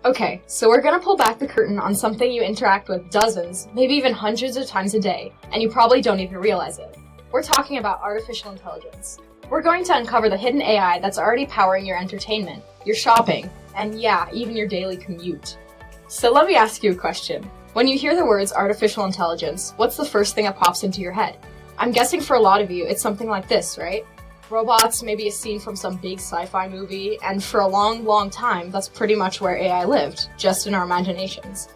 Okay, so we're gonna pull back the curtain on something you interact with dozens, maybe even hundreds of times a day, and you probably don't even realize it. We're talking about artificial intelligence. We're going to uncover the hidden AI that's already powering your entertainment, your shopping, and yeah, even your daily commute. So let me ask you a question. When you hear the words artificial intelligence, what's the first thing that pops into your head? I'm guessing for a lot of you, it's something like this, right? Robots, maybe a scene from some big sci-fi movie, and for a long, long time, that's pretty much where AI lived, just in our imaginations.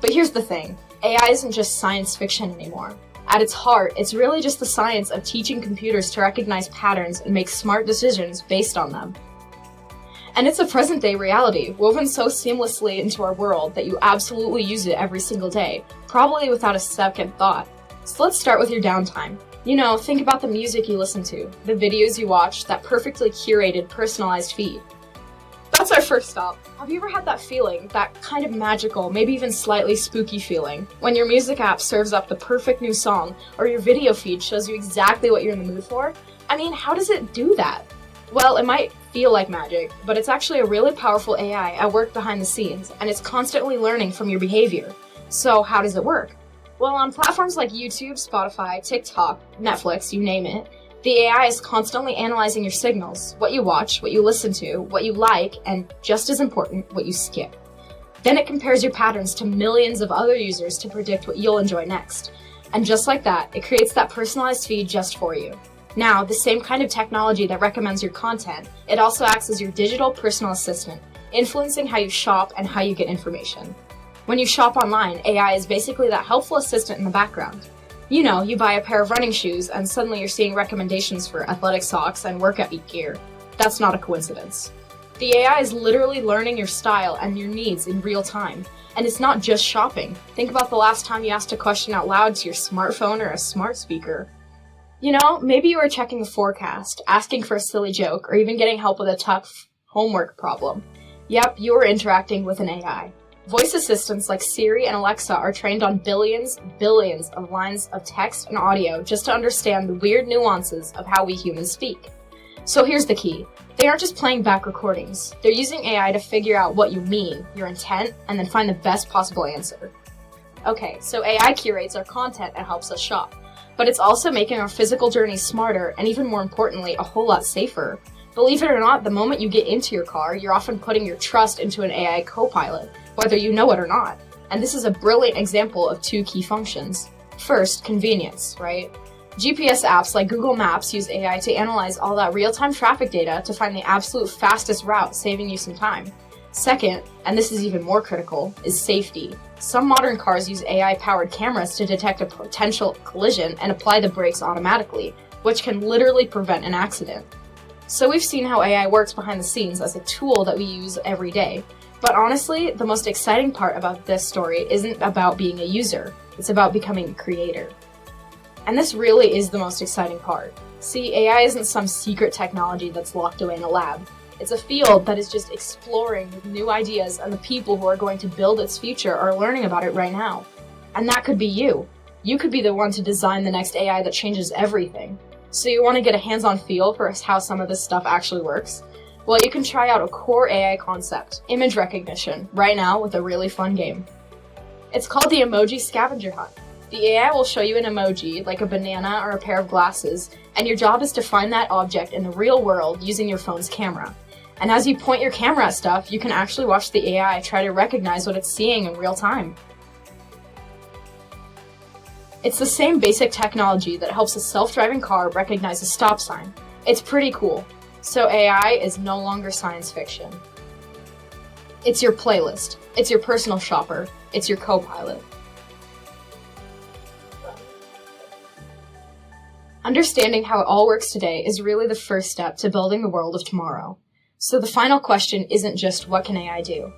But here's the thing, AI isn't just science fiction anymore. At its heart, it's really just the science of teaching computers to recognize patterns and make smart decisions based on them. And it's a present-day reality, woven so seamlessly into our world that you absolutely use it every single day, probably without a second thought. So let's start with your downtime. You know, think about the music you listen to, the videos you watch, that perfectly curated, personalized feed. That's our first stop. Have you ever had that feeling, that kind of magical, maybe even slightly spooky feeling, when your music app serves up the perfect new song, or your video feed shows you exactly what you're in the mood for? I mean, how does it do that? Well, it might feel like magic, but it's actually a really powerful AI at work behind the scenes, and it's constantly learning from your behavior. So how does it work? Well, on platforms like YouTube, Spotify, TikTok, Netflix, you name it, the AI is constantly analyzing your signals, what you watch, what you listen to, what you like, and just as important, what you skip. Then it compares your patterns to millions of other users to predict what you'll enjoy next. And just like that, it creates that personalized feed just for you. Now, the same kind of technology that recommends your content, it also acts as your digital personal assistant, influencing how you shop and how you get information. When you shop online, AI is basically that helpful assistant in the background. You know, you buy a pair of running shoes and suddenly you're seeing recommendations for athletic socks and workout gear. That's not a coincidence. The AI is literally learning your style and your needs in real time. And it's not just shopping. Think about the last time you asked a question out loud to your smartphone or a smart speaker. You know, maybe you were checking the forecast, asking for a silly joke, or even getting help with a tough homework problem. Yep, you were interacting with an AI. Voice assistants like Siri and Alexa are trained on billions of lines of text and audio just to understand the weird nuances of how we humans speak. So here's the key. They aren't just playing back recordings. They're using AI to figure out what you mean, your intent, and then find the best possible answer. Okay, so AI curates our content and helps us shop. But it's also making our physical journeys smarter and, even more importantly, a whole lot safer. Believe it or not, the moment you get into your car, you're often putting your trust into an AI co-pilot, whether you know it or not. And this is a brilliant example of two key functions. First, convenience, right? GPS apps like Google Maps use AI to analyze all that real-time traffic data to find the absolute fastest route, saving you some time. Second, and this is even more critical, is safety. Some modern cars use AI-powered cameras to detect a potential collision and apply the brakes automatically, which can literally prevent an accident. So we've seen how AI works behind the scenes as a tool that we use every day. But honestly, the most exciting part about this story isn't about being a user, it's about becoming a creator. And this really is the most exciting part. See, AI isn't some secret technology that's locked away in a lab. It's a field that is just exploring with new ideas, and the people who are going to build its future are learning about it right now. And that could be you. You could be the one to design the next AI that changes everything. So you want to get a hands-on feel for how some of this stuff actually works? Well, you can try out a core AI concept, image recognition, right now with a really fun game. It's called the Emoji Scavenger Hunt. The AI will show you an emoji, like a banana or a pair of glasses, and your job is to find that object in the real world using your phone's camera. And as you point your camera at stuff, you can actually watch the AI try to recognize what it's seeing in real time. It's the same basic technology that helps a self-driving car recognize a stop sign. It's pretty cool. So AI is no longer science fiction. It's your playlist. It's your personal shopper. It's your co-pilot. Understanding how it all works today is really the first step to building the world of tomorrow. So the final question isn't just what can AI do?